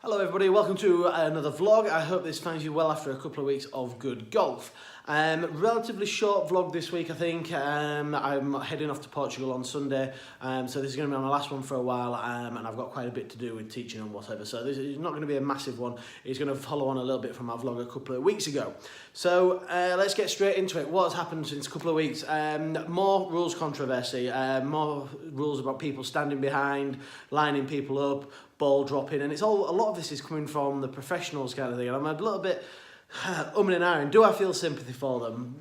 Hello everybody, welcome to another vlog. I hope this finds you well after a couple of weeks of good golf. Relatively short vlog this week, I think. I'm heading off to Portugal on Sunday, so this is going to be my last one for a while, and I've got quite a bit to do with teaching and whatever, so this is not going to be a massive one. It's going to follow on a little bit from my vlog a couple of weeks ago. So let's get straight into it. What's happened since a couple of weeks? More rules controversy, more rules about people standing behind, lining people up, ball dropping, and a lot of this is coming from the professionals kind of thing, and I'm a little bit umming and ahhing. Do I feel sympathy for them?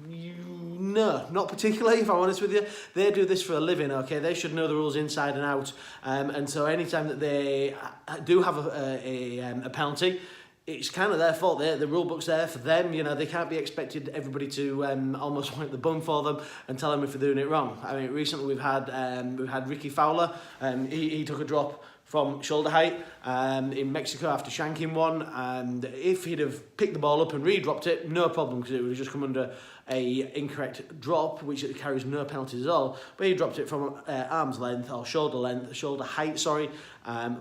No, not particularly, if I'm honest with you. They do this for a living, okay? They should know the rules inside and out, and so anytime that they do have a penalty, it's kind of their fault. The rule book's there for them. You know, they can't be expected everybody to almost wipe the bum for them and tell them if they're doing it wrong. I mean, recently we've had Ricky Fowler. He took a drop from shoulder height in Mexico after shanking one, and if he'd have picked the ball up and re-dropped it, no problem, because it would have just come under a incorrect drop, which it carries no penalties at all. But he dropped it from arm's length, or shoulder height, sorry,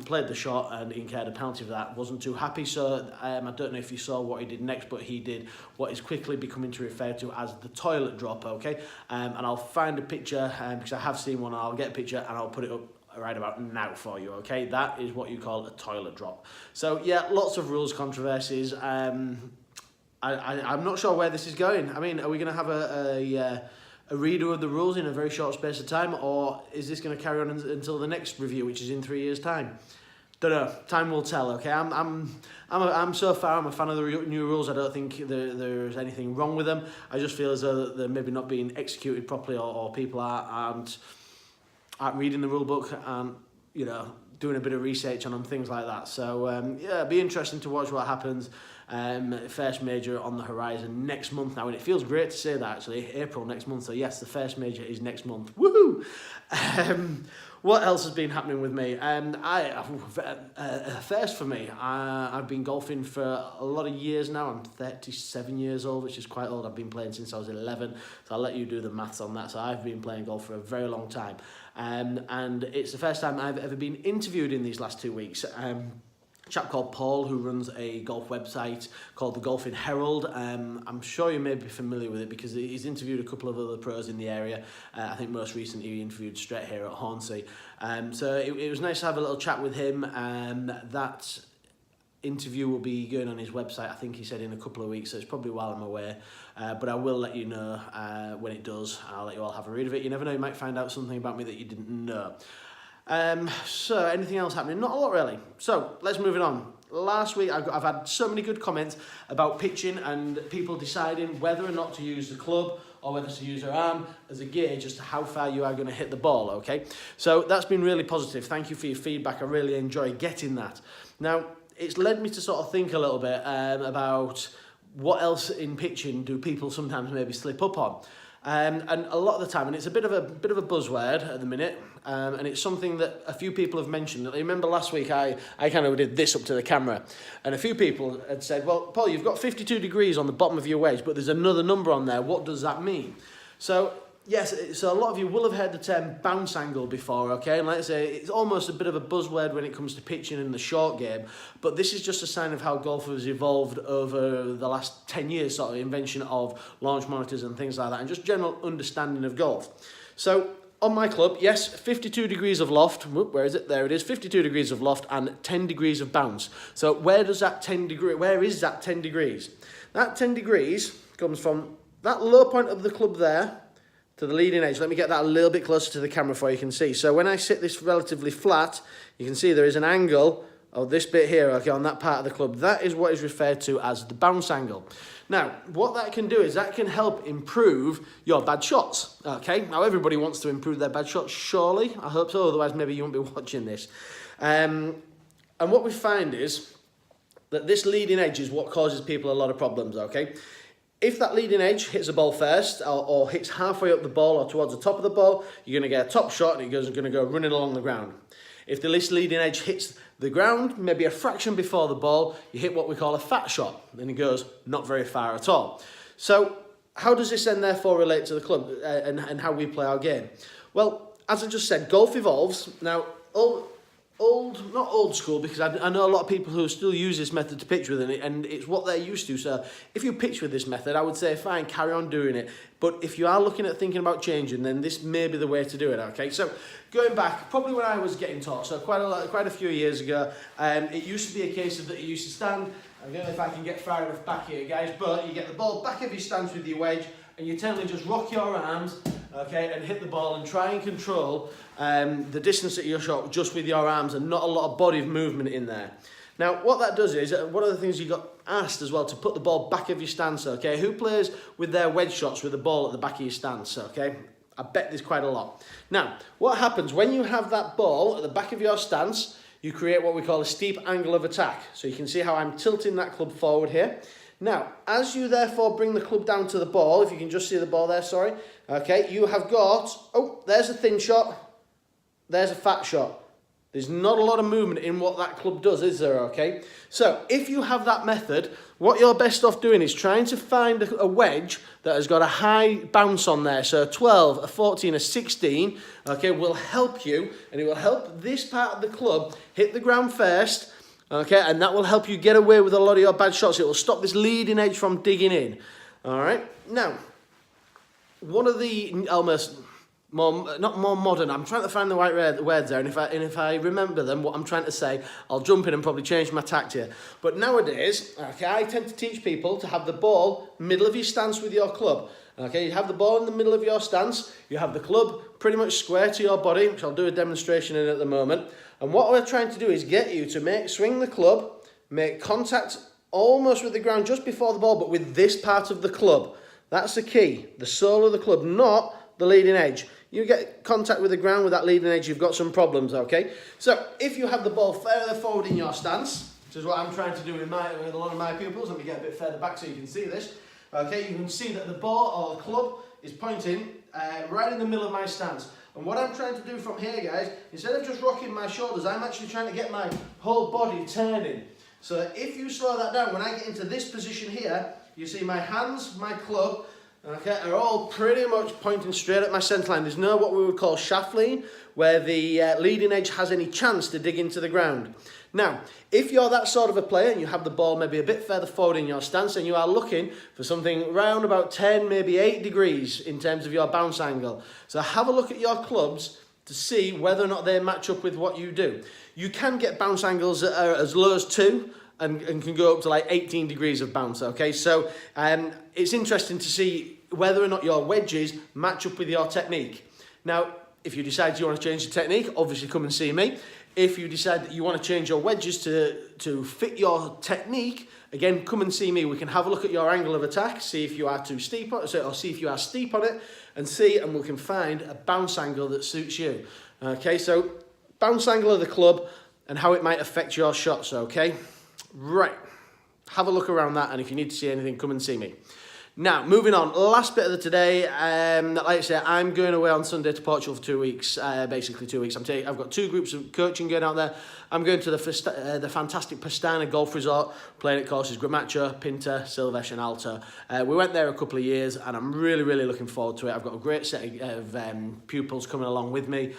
played the shot and incurred a penalty for that. Wasn't too happy, so I don't know if you saw what he did next, but he did what is quickly becoming to refer to as the toilet drop, okay? And I'll find a picture, because I have seen one, and I'll get a picture and I'll put it up right about now for you, okay? That is what you call a toilet drop. So yeah, lots of rules controversies. I'm not sure where this is going. I mean, are we going to have a redo of the rules in a very short space of time, or is this going to carry on until the next review, which is in 3 years' time? Don't know. Time will tell. Okay, I'm so far. I'm a fan of the new rules. I don't think there's anything wrong with them. I just feel as though they're maybe not being executed properly, or people aren't reading the rule book and, you know, doing a bit of research on them, things like that. So yeah, it'll be interesting to watch what happens. First major on the horizon next month now, and it feels great to say that, actually. April next month, so yes, the first major is next month. Woohoo! What else has been happening with me? First for me, I've been golfing for a lot of years now. I'm 37 years old, which is quite old. I've been playing since I was 11, so I'll let you do the maths on that. So I've been playing golf for a very long time, and it's the first time I've ever been interviewed in these last 2 weeks. A chap called Paul, who runs a golf website called the Golfing Herald. I'm sure you may be familiar with it because he's interviewed a couple of other pros in the area. I think most recently he interviewed Straight here at Hornsey. So it was nice to have a little chat with him. That interview will be going on his website, I think he said, in a couple of weeks, so it's probably while I'm away. But I will let you know when it does. I'll let you all have a read of it. You never know, you might find out something about me that you didn't know. So anything else happening? Not a lot really. So let's move it on. Last week I've had so many good comments about pitching and people deciding whether or not to use the club or whether to use their arm as a gauge as to how far you are going to hit the ball, okay? So that's been really positive. Thank you for your feedback. I really enjoy getting that. Now, it's led me to sort of think a little bit about what else in pitching do people sometimes maybe slip up on. And a lot of the time, and it's a bit of a buzzword at the minute, and it's something that a few people have mentioned. I remember last week I kind of did this up to the camera, and a few people had said, well, Paul, you've got 52 degrees on the bottom of your wedge, but there's another number on there. What does that mean? So yes, so a lot of you will have heard the term bounce angle before, okay? And let's say it's almost a bit of a buzzword when it comes to pitching in the short game, but this is just a sign of how golf has evolved over the last 10 years, sort of invention of launch monitors and things like that, and just general understanding of golf. So on my club, yes, 52 degrees of loft. Whoop, where is it? There it is, 52 degrees of loft and 10 degrees of bounce. So where is that 10 degrees? That 10 degrees comes from that low point of the club there to the leading edge. Let me get that a little bit closer to the camera for you can see. So when I sit this relatively flat, you can see there is an angle of this bit here, okay, on that part of the club. That is what is referred to as the bounce angle. Now, what that can do is that can help improve your bad shots, okay? Now, everybody wants to improve their bad shots, surely. I hope so, otherwise maybe you won't be watching this. And what we find is that this leading edge is what causes people a lot of problems, okay? If that leading edge hits the ball first, or hits halfway up the ball or towards the top of the ball, you're going to get a top shot and it's going to go running along the ground. If the leading edge hits the ground, maybe a fraction before the ball, you hit what we call a fat shot, and it goes not very far at all. So how does this then therefore relate to the club and how we play our game? Well, as I just said, golf evolves. Now, not old school, because I know a lot of people who still use this method to pitch with it, and it's what they're used to. So if you pitch with this method, I would say fine, carry on doing it. But if you are looking at thinking about changing, then this may be the way to do it, okay? So going back, probably when I was getting taught, so quite a few years ago, it used to be a case of that you used to stand. I don't know if I can get far enough back here, guys, but you get the ball back of your stance with your wedge, and you tend to just rock your arms, okay, and hit the ball and try and control the distance at your shot just with your arms and not a lot of body movement in there. Now, what that does is, one of the things you got asked as well, to put the ball back of your stance, okay? Who plays with their wedge shots with the ball at the back of your stance, okay? I bet there's quite a lot. Now, what happens when you have that ball at the back of your stance, you create what we call a steep angle of attack. So you can see how I'm tilting that club forward here. Now, as you therefore bring the club down to the ball, if you can just see the ball there, sorry, okay, you have got, oh, there's a thin shot, there's a fat shot. There's not a lot of movement in what that club does, is there, okay? So, if you have that method, what you're best off doing is trying to find a wedge that has got a high bounce on there. So, a 12, a 14, a 16, okay, will help you, and it will help this part of the club hit the ground first, okay, and that will help you get away with a lot of your bad shots. It will stop this leading edge from digging in, all right? Now, one of the almost... not more modern. I'm trying to find the right words there, and if I remember them, what I'm trying to say, I'll jump in and probably change my tact here. But nowadays, okay, I tend to teach people to have the ball middle of your stance with your club. Okay, you have the ball in the middle of your stance, you have the club pretty much square to your body, which I'll do a demonstration in at the moment. And what we're trying to do is get you to swing the club, make contact almost with the ground just before the ball, but with this part of the club. That's the key, the sole of the club, not the leading edge. You get contact with the ground with that leading edge, you've got some problems, okay? So, if you have the ball further forward in your stance, which is what I'm trying to do with a lot of my pupils, let me get a bit further back so you can see this, okay? You can see that the ball or the club is pointing right in the middle of my stance. And what I'm trying to do from here, guys, instead of just rocking my shoulders, I'm actually trying to get my whole body turning. So if you slow that down, when I get into this position here, you see my hands, my club, okay, are all pretty much pointing straight at my centre line. There's no what we would call shaft lean, where the leading edge has any chance to dig into the ground. Now, if you're that sort of a player and you have the ball maybe a bit further forward in your stance and you are looking for something round about 10, maybe 8 degrees in terms of your bounce angle, so have a look at your clubs to see whether or not they match up with what you do. You can get bounce angles that are as low as 2, and can go up to like 18 degrees of bounce, okay? So it's interesting to see whether or not your wedges match up with your technique. Now, if you decide you want to change the technique, obviously come and see me. If you decide that you want to change your wedges to fit your technique, again, come and see me. We can have a look at your angle of attack, see if you are too steep on it, or see if you are steep on it, and we can find a bounce angle that suits you. Okay, so bounce angle of the club and how it might affect your shots, okay? Right, have a look around that, and if you need to see anything, come and see me. Now, moving on, last bit of the today, like I said, I'm going away on Sunday to Portugal for 2 weeks, basically 2 weeks. I've got 2 groups of coaching going out there. I'm going to the fantastic Pastana Golf Resort, playing at courses Gramacho, Pinta, Silvesh and Alto. We went there a couple of years, and I'm really, really looking forward to it. I've got a great set of pupils coming along with me.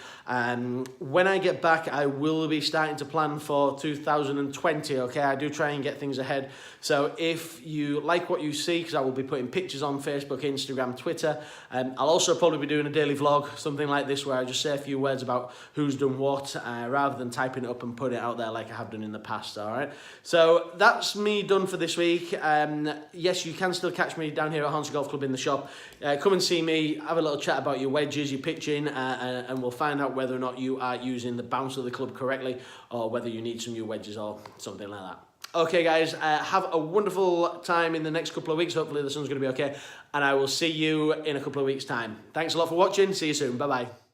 When I get back, I will be starting to plan for 2020, okay? I do try and get things ahead. So if you like what you see, because I will be putting pictures on Facebook, Instagram, Twitter. I'll also probably be doing a daily vlog, something like this, where I just say a few words about who's done what, rather than typing it up and put it out there like I have done in the past, all right? So that's me done for this week. Yes, you can still catch me down here at Hornsey Golf Club in the shop. Come and see me, have a little chat about your wedges, your pitching, and we'll find out whether or not you are using the bounce of the club correctly, or whether you need some new wedges or something like that. Okay, guys, have a wonderful time in the next couple of weeks. Hopefully the sun's going to be okay. And I will see you in a couple of weeks' time. Thanks a lot for watching. See you soon. Bye-bye.